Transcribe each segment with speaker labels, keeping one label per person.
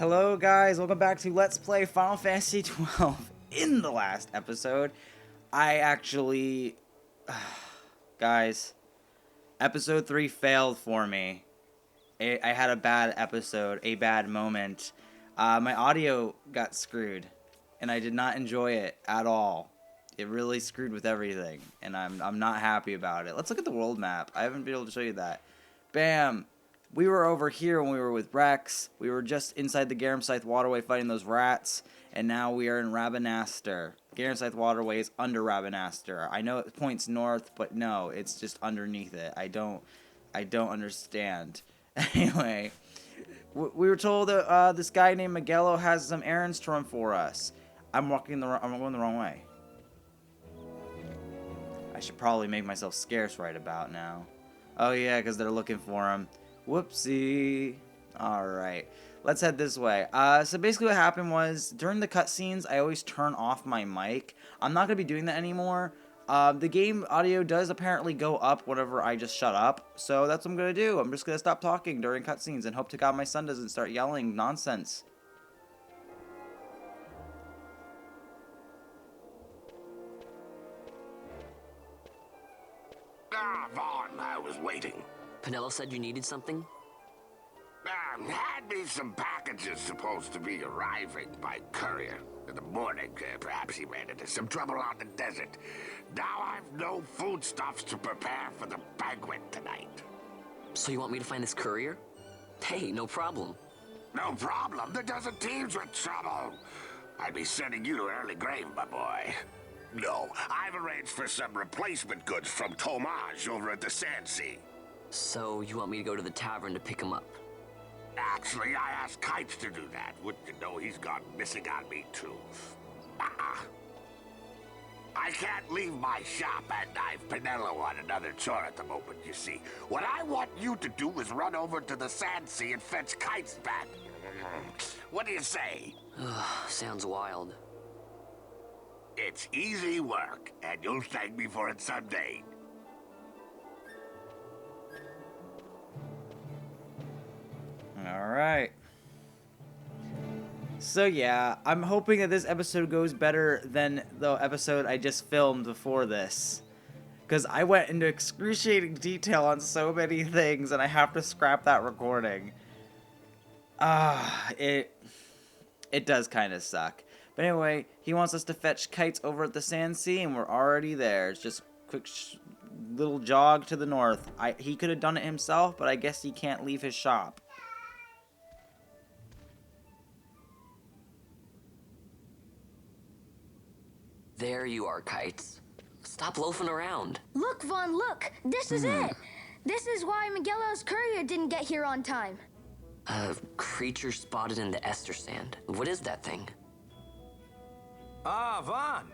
Speaker 1: Hello guys, welcome back to Let's Play Final Fantasy XII. In the last episode, I actually... guys, episode 3 failed for me. I had a bad episode, a bad moment. My audio got screwed, and I did not enjoy it at all. It really screwed with everything, and I'm not happy about it. Let's look at the world map. I haven't been able to show you that. Bam! We were over here when we were with Rex. We were just inside the Garamscythe Waterway fighting those rats. And now we are in Rabanastre. Garamscythe Waterway is under Rabanastre. I know it points north, but no, it's just underneath it. I don't understand. Anyway, we were told that this guy named Miguelo has some errands to run for us. I'm going the wrong way. I should probably make myself scarce right about now. Oh yeah, because they're looking for him. Whoopsie. Alright, let's head this way. So basically what happened was, during the cutscenes, I always turn off my mic. I'm not going to be doing that anymore. The game audio does apparently go up whenever I just shut up. So that's what I'm going to do. I'm just going to stop talking during cutscenes and hope to God my son doesn't start yelling nonsense.
Speaker 2: Vaughn, I was waiting.
Speaker 3: Pinello said you needed something?
Speaker 2: Had me some packages supposed to be arriving by courier. In the morning, perhaps he ran into some trouble on the desert. Now I've no foodstuffs to prepare for the banquet tonight.
Speaker 3: So you want me to find this courier? Hey, no problem.
Speaker 2: No problem. The desert teems with trouble. I'd be sending you to early grave, my boy. No, I've arranged for some replacement goods from Tomage over at the Sand Sea.
Speaker 3: So you want me to go to the tavern to pick him up?
Speaker 2: Actually, I asked Kites to do that. Wouldn't you know he's gone missing on me, too. I can't leave my shop, and I've Pinello on another chore at the moment, you see. What I want you to do is run over to the Sand Sea and fetch Kites back. What do you say?
Speaker 3: Sounds wild.
Speaker 2: It's easy work, and you'll thank me for it someday.
Speaker 1: Alright. So yeah, I'm hoping that this episode goes better than the episode I just filmed before this. Because I went into excruciating detail on so many things and I have to scrap that recording. It does kind of suck. But anyway, he wants us to fetch Kites over at the Sand Sea and we're already there. It's just a quick little jog to the north. He could have done it himself, but I guess he can't leave his shop.
Speaker 3: There you are, Kites. Stop loafing around.
Speaker 4: Look, Vaughn, look! This is it! This is why Miguelo's courier didn't get here on time.
Speaker 3: A creature spotted in the Ester Sand. What is that thing?
Speaker 5: Ah, Vaughn.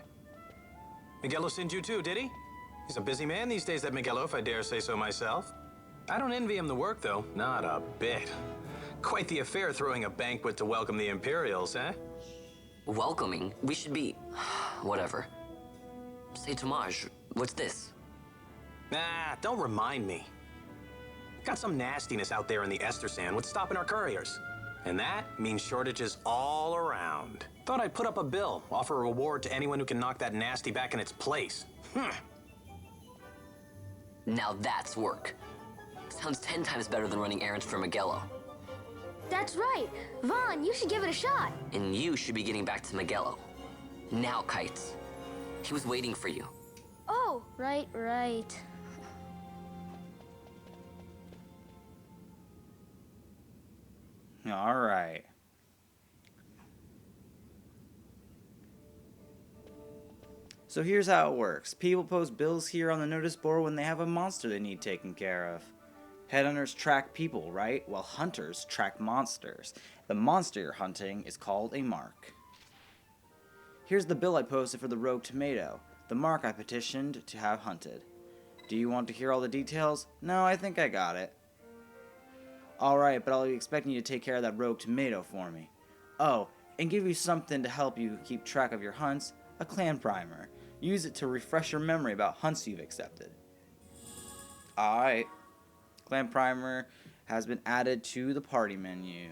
Speaker 5: Miguelo sent you too, did he? He's a busy man these days, that Miguelo, if I dare say so myself. I don't envy him the work, though. Not a bit. Quite the affair throwing a banquet to welcome the Imperials, eh?
Speaker 3: Welcoming? We should be... whatever. Say, Tomage, what's this?
Speaker 5: Don't remind me. Got some nastiness out there in the Ester Sand. What's stopping our couriers? And that means shortages all around. Thought I'd put up a bill, offer a reward to anyone who can knock that nasty back in its place.
Speaker 3: Now that's work. Sounds 10 times better than running errands for Miguelo.
Speaker 4: That's right! Vaughn, you should give it a shot!
Speaker 3: And you should be getting back to Miguelo. Now, Kites. He was waiting for you.
Speaker 4: Oh, right.
Speaker 1: Alright. So here's how it works. People post bills here on the notice board when they have a monster they need taken care of. Headhunters track people, right? While hunters track monsters. The monster you're hunting is called a mark. Here's the bill I posted for the rogue tomato. The mark I petitioned to have hunted. Do you want to hear all the details? No, I think I got it. Alright, but I'll be expecting you to take care of that rogue tomato for me. Oh, and give you something to help you keep track of your hunts. A clan primer. Use it to refresh your memory about hunts you've accepted. Alright. Clan primer has been added to the party menu.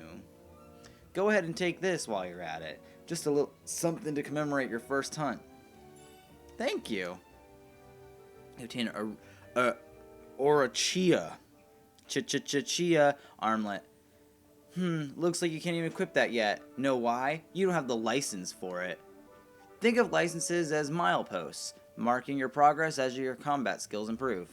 Speaker 1: Go ahead and take this while you're at it. Just a little something to commemorate your first hunt. Thank you. You obtain a Orachia. Chia armlet. Looks like you can't even equip that yet. Know why? You don't have the license for it. Think of licenses as mileposts, marking your progress as your combat skills improve.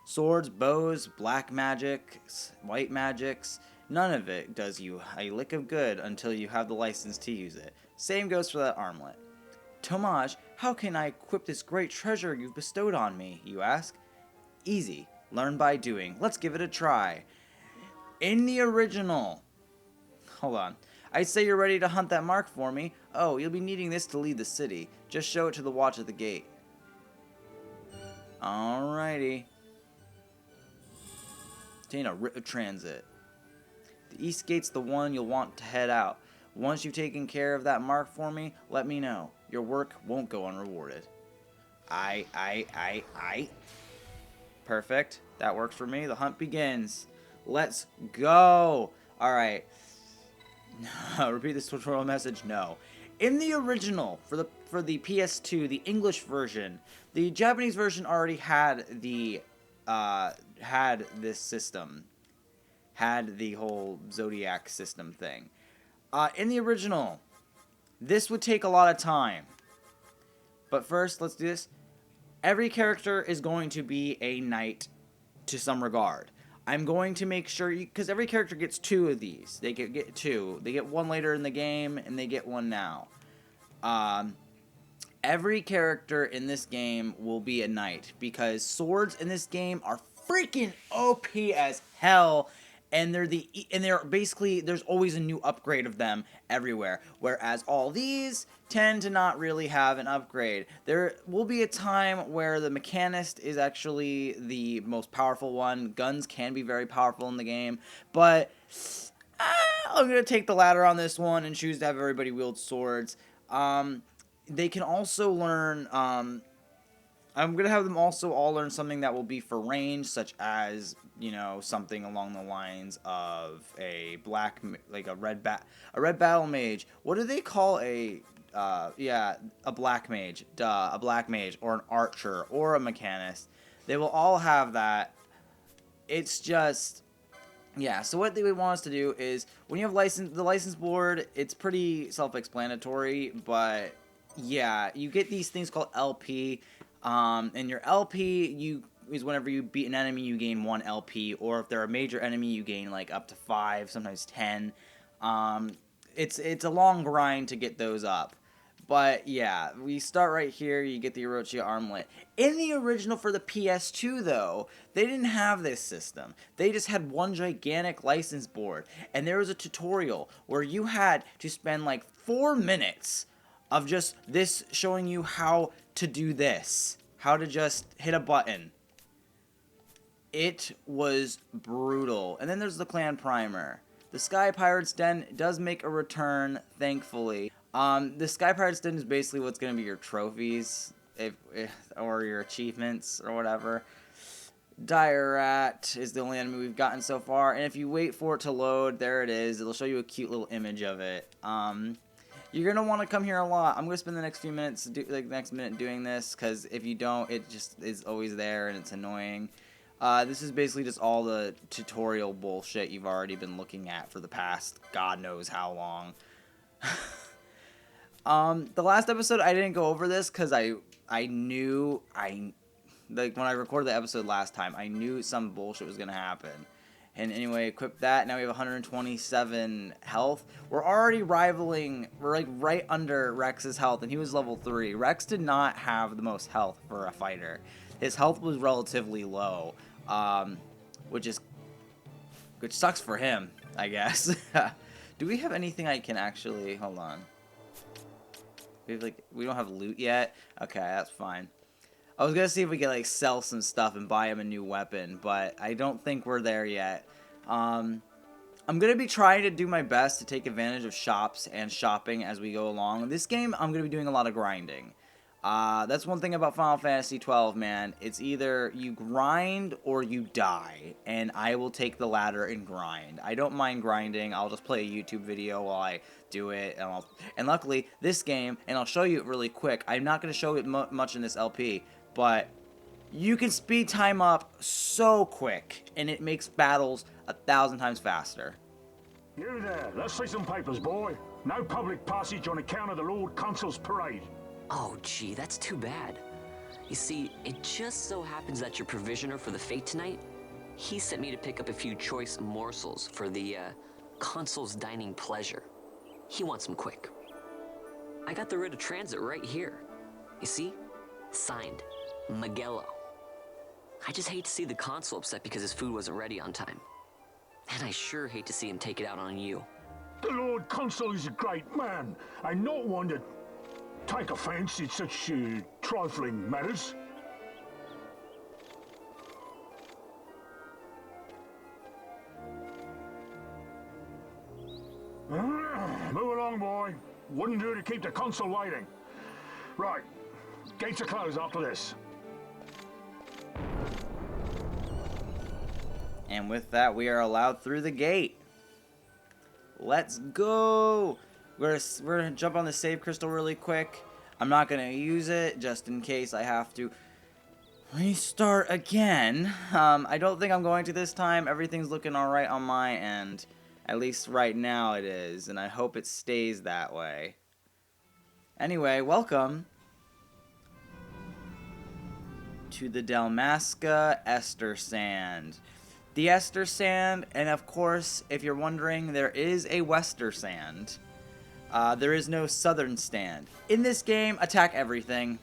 Speaker 1: Swords, bows, black magics, white magics, none of it does you a lick of good until you have the license to use it. Same goes for that armlet. Tomaj, how can I equip this great treasure you've bestowed on me, you ask? Easy. Learn by doing. Let's give it a try. In the original... Hold on. I say you're ready to hunt that mark for me. Oh, you'll be needing this to leave the city. Just show it to the watch at the gate. Alrighty. Obtain a writ of transit. The east gate's the one you'll want to head out. Once you've taken care of that mark for me, let me know. Your work won't go unrewarded. Aye. Perfect. That works for me. The hunt begins. Let's go. Alright. Repeat this tutorial message? No. In the original, for the PS2, the English version, the Japanese version already had the had this system. Had the whole Zodiac system thing. In the original, this would take a lot of time. But first, let's do this. Every character is going to be a knight to some regard. I'm going to make sure, because every character gets 2 of these. They get 2. They get 1 later in the game, and they get 1 now. Every character in this game will be a knight, because swords in this game are freaking OP as hell. And they're basically, there's always a new upgrade of them everywhere. Whereas all these tend to not really have an upgrade. There will be a time where the mechanist is actually the most powerful one. Guns can be very powerful in the game. But I'm going to take the latter on this one and choose to have everybody wield swords. They can also learn... I'm going to have them also all learn something that will be for range, such as, you know, something along the lines of a red battle mage. What do they call a black mage? A black mage, or an archer, or a mechanist. They will all have that. It's just, yeah, so what they would want us to do is, when you have the license board, it's pretty self-explanatory, but, yeah, you get these things called LP. And your LP is whenever you beat an enemy, you gain 1 LP, or if they're a major enemy, you gain like up to 5, sometimes 10. It's a long grind to get those up. But yeah, we start right here, you get the Orochia armlet. In the original for the PS2 though, they didn't have this system. They just had 1 gigantic license board, and there was a tutorial where you had to spend like 4 minutes of just this showing you how to do this. How to just hit a button. It was brutal. And then there's the clan primer. The Sky Pirates Den does make a return, thankfully. The Sky Pirates Den is basically what's going to be your trophies, or your achievements, or whatever. Dire Rat is the only enemy we've gotten so far. And if you wait for it to load, there it is. It'll show you a cute little image of it. You're going to want to come here a lot. I'm going to spend the next few minutes, next minute doing this, because if you don't, it just is always there and it's annoying. This is basically just all the tutorial bullshit you've already been looking at for the past God knows how long. The last episode, I didn't go over this because I knew, when I recorded the episode last time, I knew some bullshit was going to happen. And anyway, equip that. Now we have 127 health. We're already rivaling, we're like right under Rex's health, and he was level 3. Rex did not have the most health for a fighter. His health was relatively low, which sucks for him, I guess. Do we have anything I can actually, hold on. We don't have loot yet? Okay, that's fine. I was going to see if we could, sell some stuff and buy him a new weapon, but I don't think we're there yet. I'm going to be trying to do my best to take advantage of shops and shopping as we go along. This game, I'm going to be doing a lot of grinding. That's one thing about Final Fantasy 12, man. It's either you grind or you die, and I will take the latter and grind. I don't mind grinding. I'll just play a YouTube video while I do it, and luckily this game, and I'll show you it really quick. I'm not going to show it much in this LP, but you can speed time up so quick, and it makes battles 1,000 times faster.
Speaker 6: You there, let's see some papers, boy. No public passage on account of the Lord Consul's parade.
Speaker 3: Oh, gee, that's too bad. You see, it just so happens that your provisioner for the fete tonight, he sent me to pick up a few choice morsels for the, consul's dining pleasure. He wants them quick. I got the writ of transit right here. You see? Signed, Magello. I just hate to see the consul upset because his food wasn't ready on time. And I sure hate to see him take it out on you.
Speaker 6: The Lord Consul is a great man, and not one to take offence in such trifling matters. Move along, boy. Wouldn't do to keep the Consul waiting. Right, gates are closed after this.
Speaker 1: And with that, we are allowed through the gate. Let's go! We're gonna jump on the save crystal really quick. I'm not gonna use it just in case I have to restart again. I don't think I'm going to this time. Everything's looking alright on my end. At least right now it is, and I hope it stays that way. Anyway, welcome to the Dalmasca Ester Sand. The Ester Sand, and of course, if you're wondering, there is a Wester Sand. There is no Southern Stand. In this game, attack everything.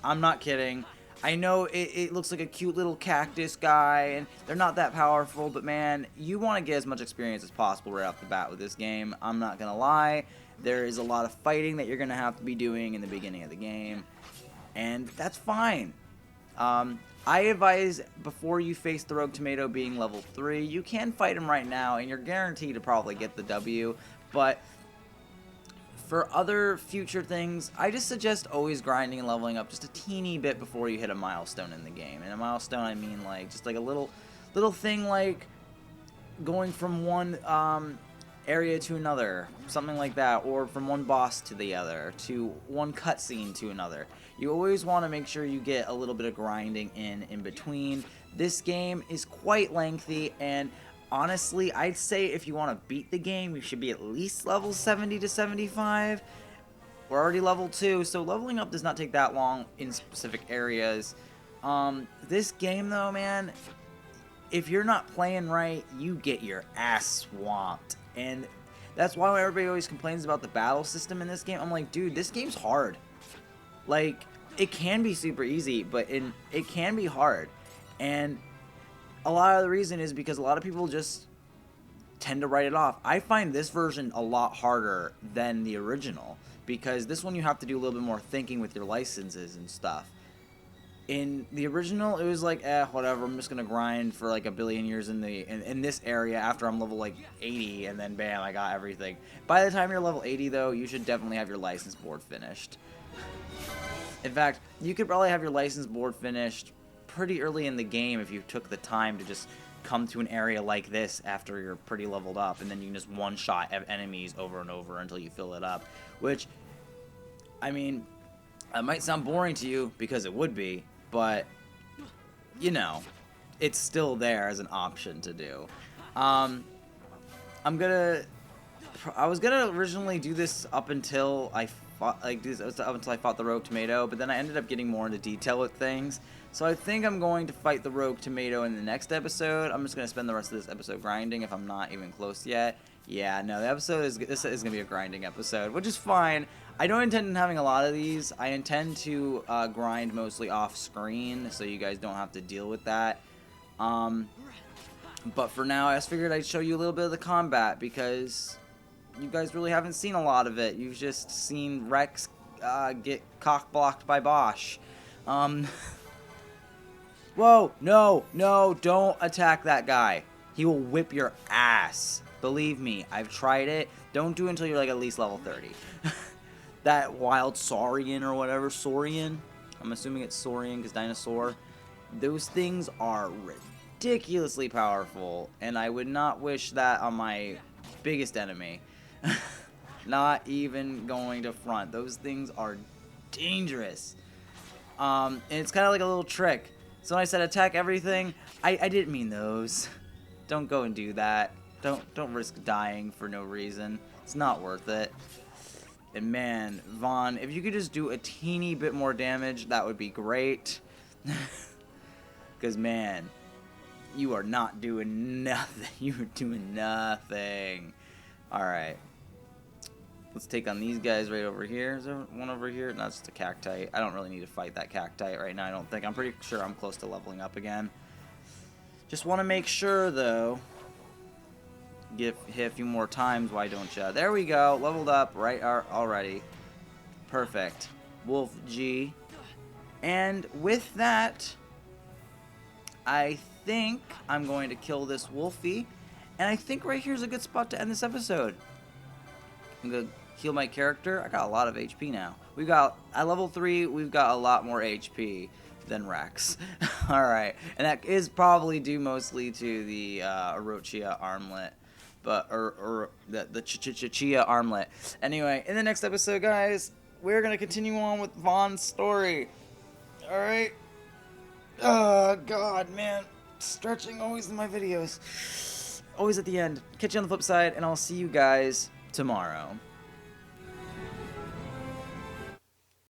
Speaker 1: I'm not kidding. I know it looks like a cute little cactus guy, and they're not that powerful, but man, you want to get as much experience as possible right off the bat with this game. I'm not going to lie. There is a lot of fighting that you're going to have to be doing in the beginning of the game, and that's fine. I advise before you face the Rogue Tomato being level 3, you can fight him right now, and you're guaranteed to probably get the W, but for other future things, I just suggest always grinding and leveling up just a teeny bit before you hit a milestone in the game. And a milestone, I mean like just like a little thing like going from one area to another, something like that, or from one boss to the other, to one cutscene to another. You always want to make sure you get a little bit of grinding in between. This game is quite lengthy, and honestly, I'd say if you want to beat the game, you should be at least level 70 to 75. We're already level 2, so leveling up does not take that long in specific areas. This game, though, man, if you're not playing right, you get your ass swamped. And that's why everybody always complains about the battle system in this game. I'm like, dude, this game's hard. Like, it can be super easy, but it can be hard. And a lot of the reason is because a lot of people just tend to write it off. I find this version a lot harder than the original, because this one you have to do a little bit more thinking with your licenses and stuff. In the original, it was like, whatever, I'm just gonna grind for like a billion years in this area after I'm level like 80, and then bam, I got everything. By the time you're level 80 though, you should definitely have your license board finished. In fact, you could probably have your license board finished pretty early in the game if you took the time to just come to an area like this after you're pretty leveled up, and then you can just one-shot enemies over and over until you fill it up. Which, I mean, it might sound boring to you, because it would be, but, you know, it's still there as an option to do. I was gonna originally do this up until I fought the Rogue Tomato, but then I ended up getting more into detail with things. So I think I'm going to fight the Rogue Tomato in the next episode. I'm just gonna spend the rest of this episode grinding if I'm not even close yet. Yeah, no, this is gonna be a grinding episode, which is fine. I don't intend on having a lot of these. I intend to grind mostly off screen, so you guys don't have to deal with that. But for now, I just figured I'd show you a little bit of the combat, because you guys really haven't seen a lot of it. You've just seen Rex get cock-blocked by Bosch. Whoa, no, don't attack that guy. He will whip your ass. Believe me, I've tried it. Don't do it until you're like at least level 30. that wild saurian or whatever, saurian. I'm assuming it's saurian because dinosaur. Those things are ridiculously powerful, and I would not wish that on my biggest enemy. Not even going to front. Those things are dangerous. And it's kind of like a little trick. So when I said attack everything, I didn't mean those. Don't go and do that. Don't risk dying for no reason. It's not worth it. And man, Vaughn, if you could just do a teeny bit more damage, that would be great. Because man, you are not doing nothing. You are doing nothing. Alright. Let's take on these guys right over here. Is there one over here? No, it's just a cacti. I don't really need to fight that cacti right now, I don't think. I'm pretty sure I'm close to leveling up again. Just want to make sure, though. Hit a few more times, why don't ya? There we go. Leveled up right already. Perfect. Wolf G. And with that, I think I'm going to kill this Wolfie. And I think right here is a good spot to end this episode. I'm going to heal my character. I got a lot of HP now. At level 3, we've got a lot more HP than Rex. Alright. And that is probably due mostly to the Orochia armlet. Or the Chia armlet. Anyway, in the next episode, guys, we're going to continue on with Vaughn's story. Alright? Oh, God, man. Stretching always in my videos. Always at the end. Catch you on the flip side, and I'll see you guys tomorrow.